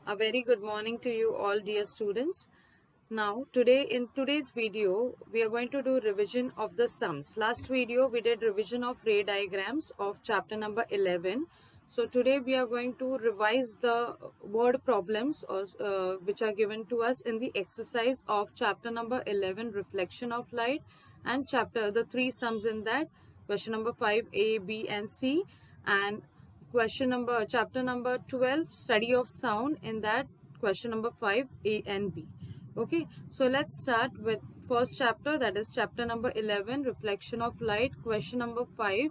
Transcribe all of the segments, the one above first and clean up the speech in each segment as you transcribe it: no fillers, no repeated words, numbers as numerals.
A very good morning to you all, dear students. Now in today's video we are going to do revision of the sums. Last video we did revision of ray diagrams of chapter number 11. So today we are going to revise the word problems which are given to us in the exercise of chapter number 11, reflection of light, and the three sums in that, question number 5, A, B and C, and chapter number 12, study of sound, in that question number 5, A and B. Okay, so let's start with first chapter, that is chapter number 11, reflection of light, question number 5,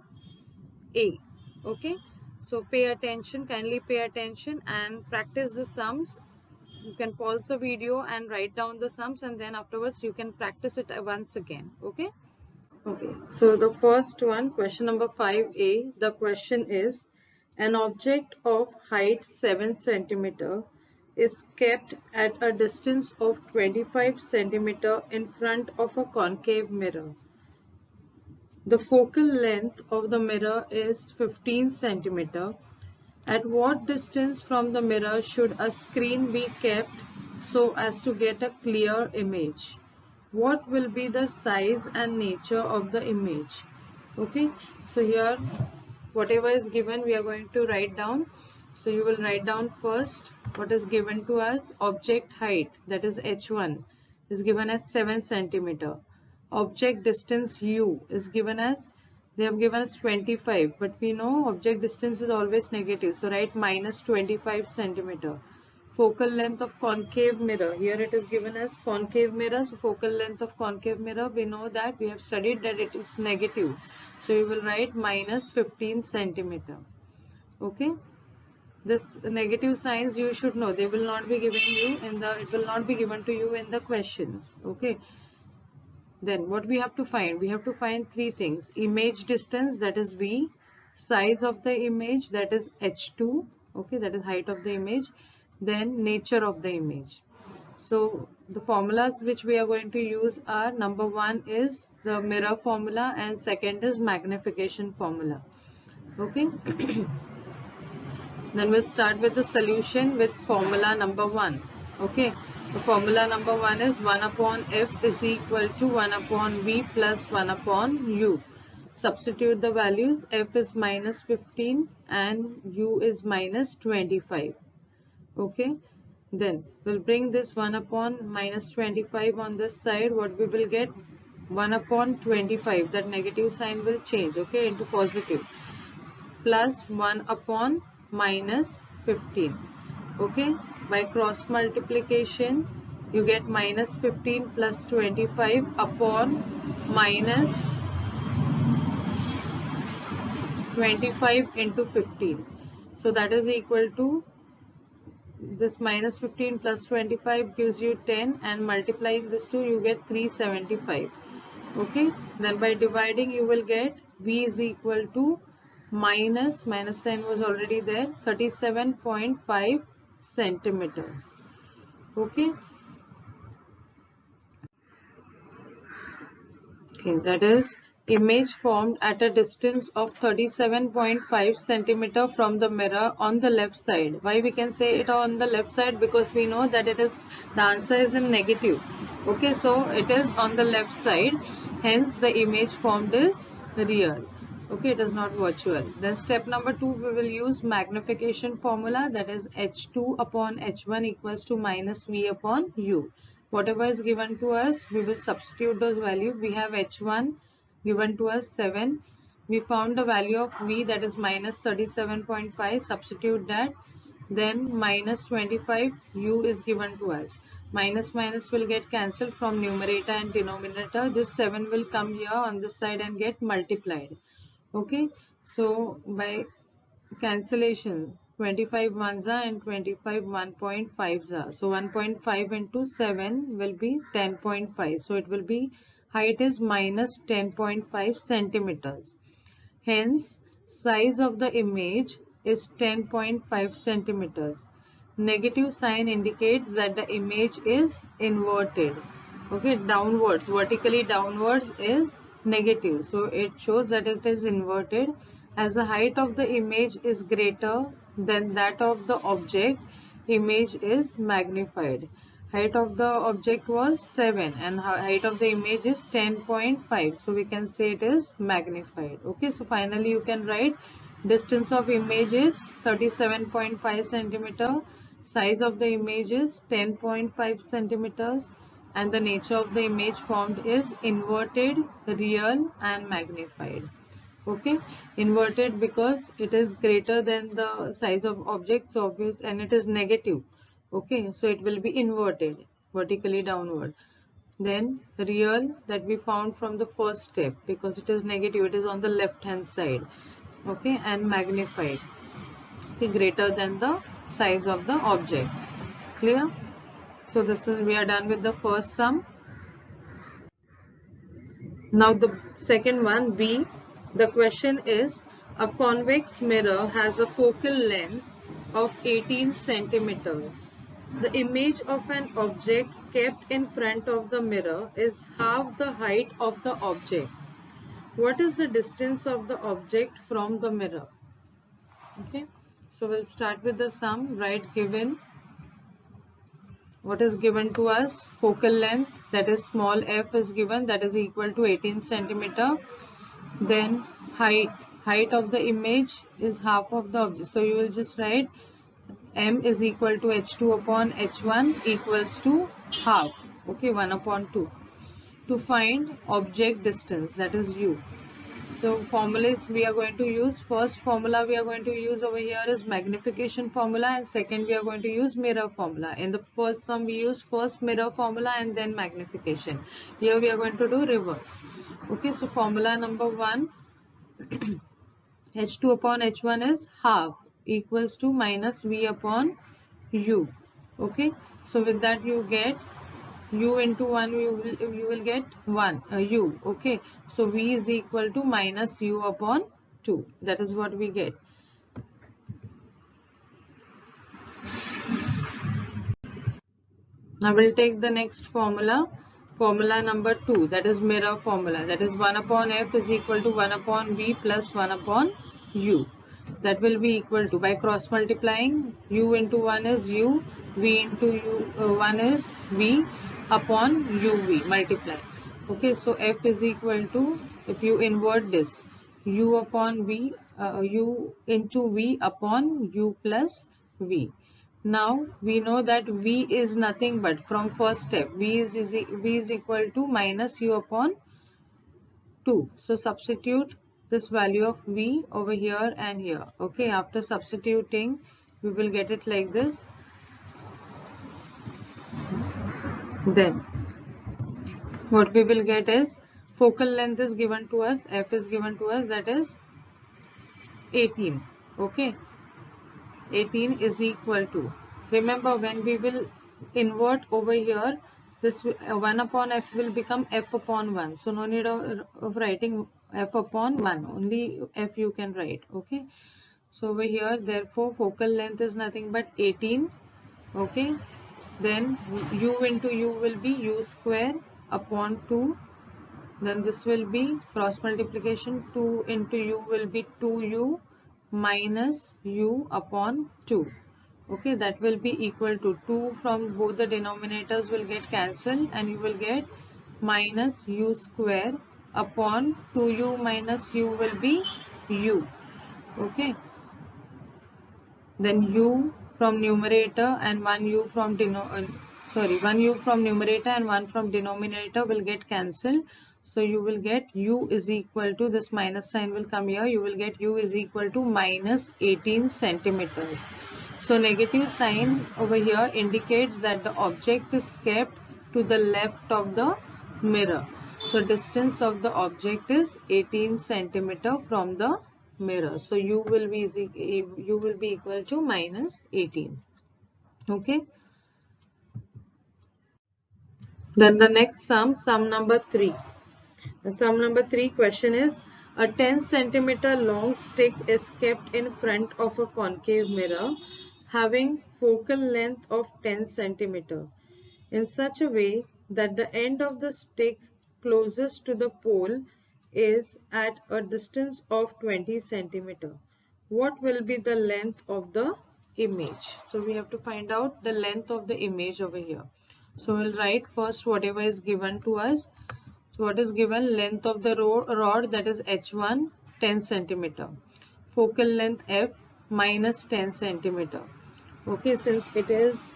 A. Okay, so kindly pay attention and practice the sums. You can pause the video and write down the sums, and then afterwards you can practice it once again. Okay. Okay, so the first one, question number 5A, the question is, an object of height 7 centimeter is kept at a distance of 25 centimeter in front of a concave mirror. The focal length of the mirror is 15 centimeter. At what distance from the mirror should a screen be kept so as to get a clear image? What will be the size and nature of the image? Okay, so here whatever is given we are going to write down. So you will write down first what is given to us. Object height, that is h1, is given as 7 centimeter. Object distance u is given as, they have given us 25, but we know object distance is always negative, so write minus 25 centimeter. Focal length of concave mirror, here it is given as concave mirror, so focal length of concave mirror, we know that, we have studied that it is negative, so you will write minus 15 centimeter. Okay, this negative signs you should know, they will not be given you in the, it will not be given to you in the questions. Okay, then what we have to find? We have to find three things. Image distance, that is V. Size of the image, that is h2. Okay, that is height of the image. Then nature of the image. So the formulas which we are going to use are, number one is the mirror formula and second is magnification formula. Okay. Then we'll start with the solution with formula number 1. Okay, the formula number 1 is 1 upon f is equal to 1 upon v plus 1 upon u. Substitute the values. F is minus 15 and u is minus 25. Okay, then we'll bring this 1 upon minus 25 on this side. What we will get? 1 upon 25, that negative sign will change, okay, into positive, plus 1 upon minus 15. Okay, by cross multiplication you get minus 15 plus 25 upon minus 25 into 15. So that is equal to, this minus 15 plus 25 gives you 10, and multiplying this two you get 375. Okay, then by dividing you will get V is equal to minus sign was already there, 37.5 centimeters. Okay, that is image formed at a distance of 37.5 centimeter from the mirror on the left side. Why we can say it on the left side? Because we know that it is, the answer is in negative. Okay, so it is on the left side, hence the image formed is real. Okay, it is not virtual. Then step number 2, we will use magnification formula, that is h2 upon h1 equals to minus v upon u. Whatever is given to us, we will substitute those values. We have h1 given to us 7. We found the value of v, that is minus 37.5. Substitute that. Then minus 25 u is given to us. Minus will get cancelled from numerator and denominator. This 7 will come here on this side and get multiplied. Okay, so by cancellation, 25 ones are and 25 1.5s are. So 1.5 into 7 will be 10.5. So it will be, height is minus 10.5 centimeters. Hence, size of the image is 10.5 centimeters. Negative sign indicates that the image is inverted. Okay, downwards, vertically downwards is negative. So it shows that it is inverted. As the height of the image is greater than that of the object, image is magnified. Height of the object was 7 and height of the image is 10.5. So we can say it is magnified. Okay, so finally you can write distance of image is 37.5 centimeter, size of the image is 10.5 centimeters, and the nature of the image formed is inverted, real, and magnified. Okay, inverted because it is greater than the size of object, so obvious, and it is negative. Okay, so it will be inverted vertically downward. Then real, that we found from the first step, because it is negative, it is on the left hand side. Okay, and magnified, okay, greater than the size of the object. Clear? So this is, we are done with the first sum. Now the second one, B, the question is, a convex mirror has a focal length of 18 centimeters. The image of an object kept in front of the mirror is half the height of the object. What is the distance of the object from the mirror? Okay, so we'll start with the sum. Write given. What is given to us? Focal length, that is small f, is given, that is equal to 18 centimeter. Then height of the image is half of the object, so you will just write m is equal to h2 upon h1 equals to half. Okay, 1 upon 2. To find object distance, that is u. So formulas we are going to use, first formula we are going to use over here is magnification formula, and second we are going to use mirror formula. In the first sum we use first mirror formula and then magnification. Here we are going to do reverse. Okay, so formula number 1, h2 upon h1 is half equals to minus v upon u. Okay, so with that you get u into 1, you will get 1 u. Okay, so v is equal to minus u upon 2. That is what we get. Now we'll take the next formula, formula number 2, that is mirror formula, that is 1 upon f is equal to 1 upon v plus 1 upon u. That will be equal to, by cross multiplying, u into 1 is u, v into 1 is v upon uv, multiply. Okay, so f is equal to, if you invert this, u upon v, u into v upon u plus v. Now we know that v is nothing but, from first step, v is equal to minus u upon 2. So substitute this value of v over here and here. Okay, after substituting we will get it like this. Then what we will get is, focal length is given to us, f is given to us, that is 18. Okay, 18 is equal to, remember when we will invert over here, this 1 upon f will become f upon 1. So no need of writing f upon 1, only f you can write. Okay, so over here, therefore focal length is nothing but 18. Okay, then u into u will be u square upon 2. Then this will be cross multiplication, 2 into u will be 2u minus u upon 2. Okay, that will be equal to 2 from both the denominators will get cancelled, and you will get minus u square upon 2u minus u will be u. Okay, then u from numerator and 1 u from 1 u from numerator and 1 from denominator will get cancelled. So you will get u is equal to, this minus sign will come here, you will get u is equal to minus 18 centimeters. So negative sign over here indicates that the object is kept to the left of the mirror. So distance of the object is 18 centimeter from the mirror. So u will be equal to minus 18. Okay. Then the next sum number 3. The sum number 3 question is, a 10 centimeter long stick is kept in front of a concave mirror having focal length of 10 centimeter in such a way that the end of the stick closest to the pole is at a distance of 20 centimeter. What will be the length of the image. So we have to find out the length of the image over here. So we'll write first whatever is given to us. So what is given? Length of the rod, that is h1, 10 centimeter. Focal length f minus 10 centimeter. Okay, since it is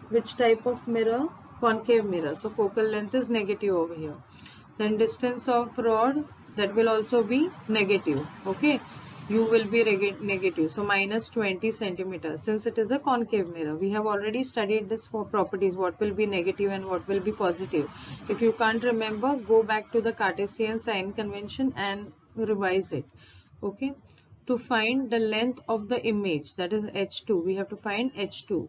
which type of mirror? Concave mirror. So focal length is negative over here. Then distance of rod, that will also be negative. Okay, u will be negative. So minus 20 centimeters. Since it is a concave mirror, we have already studied this for properties, what will be negative and what will be positive. If you can't remember, go back to the Cartesian sign convention and revise it. Okay, to find the length of the image, that is h2, we have to find h2.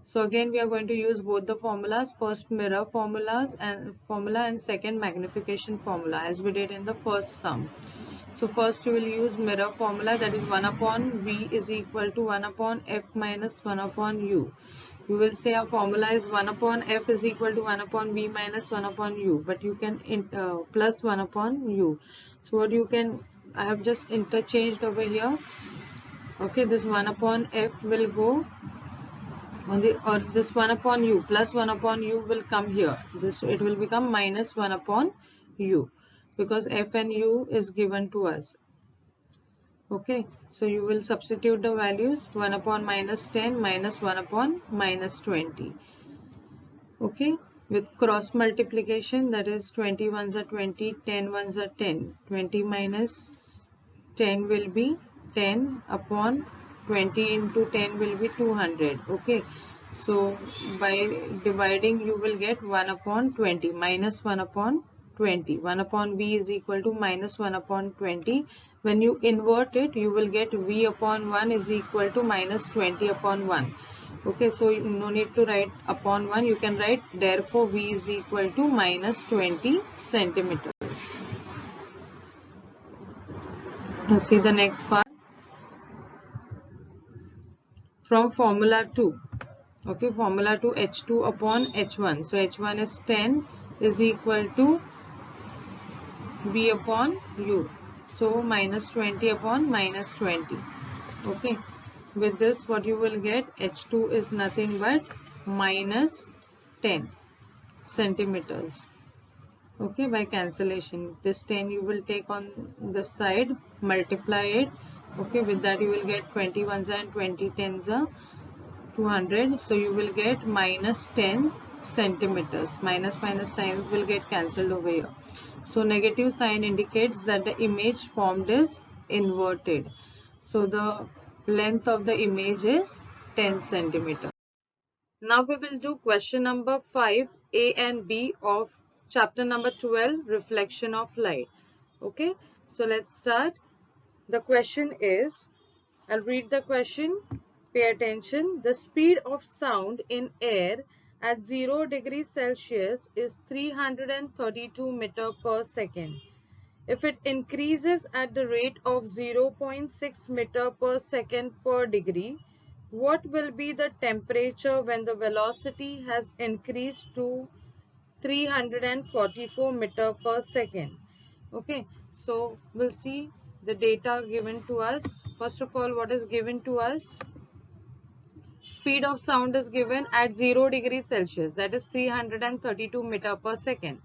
So again we are going to use both the formulas, first mirror formula and second magnification formula, as we did in the first sum. So first we will use mirror formula, that is 1 upon v is equal to 1 upon f minus 1 upon u. You will say our formula is 1 upon f is equal to 1 upon v minus 1 upon u, but you can plus 1 upon u. So what you can, I have just interchanged over here. Okay, this 1 upon f will go on the, or this 1 upon u plus 1 upon u will come here. This, it will become minus 1 upon u, because f and u is given to us. Okay, so you will substitute the values, 1 upon minus 10 minus 1 upon minus 20. Okay, with cross multiplication, that is 20 ones are 20, 10 ones are 10. 20 minus 10 will be 10 upon 20 into 10 will be 200. Okay, so by dividing you will get 1 upon 20 minus 1 upon 20. 1 upon v is equal to minus 1 upon 20. When you invert it, you will get v upon 1 is equal to minus 20 upon 1. Okay, so no need to write upon 1, you can write therefore v is equal to minus 20 centimeters. Now see the next part from formula 2. Okay, formula 2, h2 upon h1. So h1 is 10 is equal to v upon u. So minus 20 upon minus 20. Okay, with this what you will get, h2 is nothing but minus 10 centimeters. Okay, by cancellation, this 10 you will take on the side, multiply it. Okay, with that you will get 20 ones and 20 tens are 200. So you will get minus 10 centimeters. Minus signs will get cancelled over here. So negative sign indicates that the image formed is inverted. So the length of the image is 10 centimeters. Now we will do question number 5, A and B of chapter number 12, reflection of light. Okay, so let's start. The question is, I'll read the question. Pay attention. The speed of sound in air at 0 degrees Celsius is 332 meter per second. If it increases at the rate of 0.6 meter per second per degree, what will be the temperature when the velocity has increased to 344 meter per second? Okay, so we'll see the data given to us. First of all, what is given to us? Speed of sound is given at 0 degrees Celsius, that is 332 meter per second.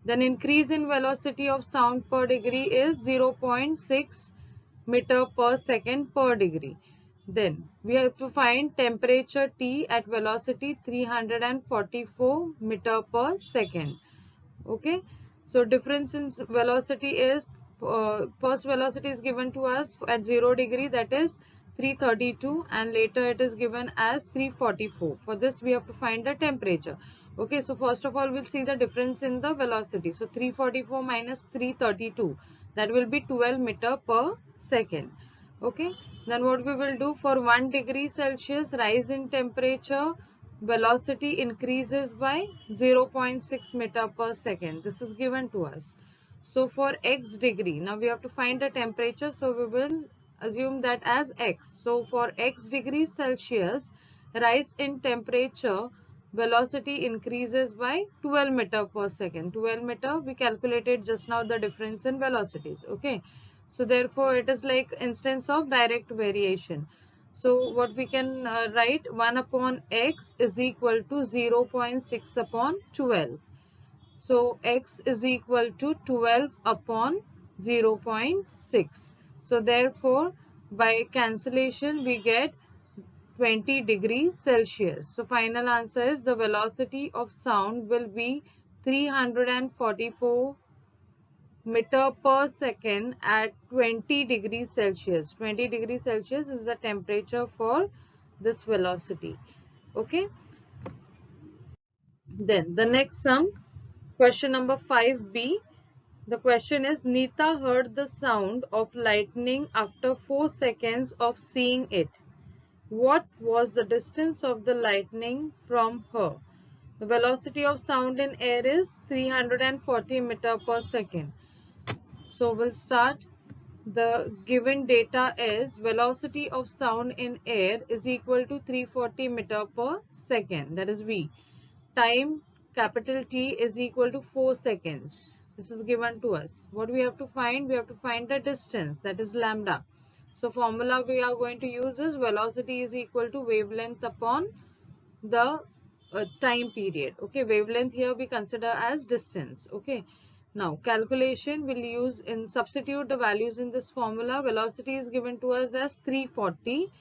Then increase in velocity of sound per degree is 0.6 meter per second per degree. Then we have to find temperature T at velocity 344 meter per second. Okay, so difference in velocity is, first velocity is given to us at 0 degree, that is 332, and later it is given as 344. For this we have to find the temperature. Okay, so first of all we'll see the difference in the velocity. So 344 minus 332, that will be 12 meter per second. Okay, then what we will do, for 1 degree Celsius rise in temperature, velocity increases by 0.6 meter per second. This is given to us. So for x degree, now we have to find the temperature, so we will assume that as x. So for x degrees Celsius rise in temperature, velocity increases by 12 meter per second. 12 meter, we calculated just now the difference in velocities. Okay, so therefore it is like instance of direct variation. So what we can write, 1 upon x is equal to 0.6 upon 12. So x is equal to 12 upon 0.6. So therefore by cancellation we get 20 degrees Celsius. So final answer is the velocity of sound will be 344 meter per second at 20 degrees Celsius. 20 degrees Celsius is the temperature for this velocity. Okay. Then the next sum, question number 5b. The question is, Neeta heard the sound of lightning after 4 seconds of seeing it. What was the distance of the lightning from her? The velocity of sound in air is 340 meter per second. So we'll start. The given data is velocity of sound in air is equal to 340 meter per second. That is V. Time capital T is equal to 4 seconds. This is given to us. What we have to find? We have to find the distance, that is lambda. So formula we are going to use is velocity is equal to wavelength upon the time period. Okay, wavelength here we consider as distance. Okay, now calculation will use in substitute the values in this formula. Velocity is given to us as 340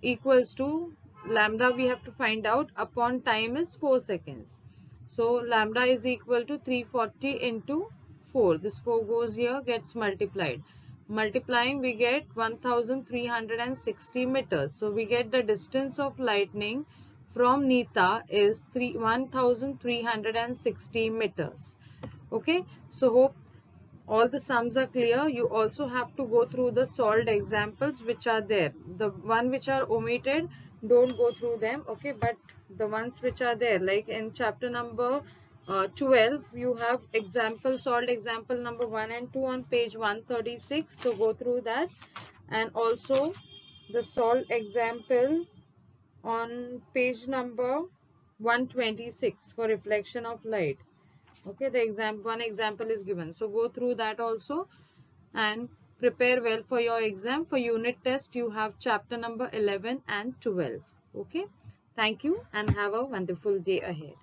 equals to lambda we have to find out upon time is 4 seconds. So lambda is equal to 340 into 4. This 4 goes here, gets multiplied. Multiplying we get 1360 meters. So we get the distance of lightning from Neeta is 1360 meters. Okay, so hope all the sums are clear. You also have to go through the solved examples which are there. The one which are omitted, don't go through them. Okay, but the ones which are there, like in chapter number 12, you have example, solved example number 1 and 2 on page 136. So go through that, and also the solved example on page number 126 for reflection of light. Okay, the one example is given, so go through that also and prepare well for your exam. For unit test you have chapter number 11 and 12. Okay, thank you and have a wonderful day ahead.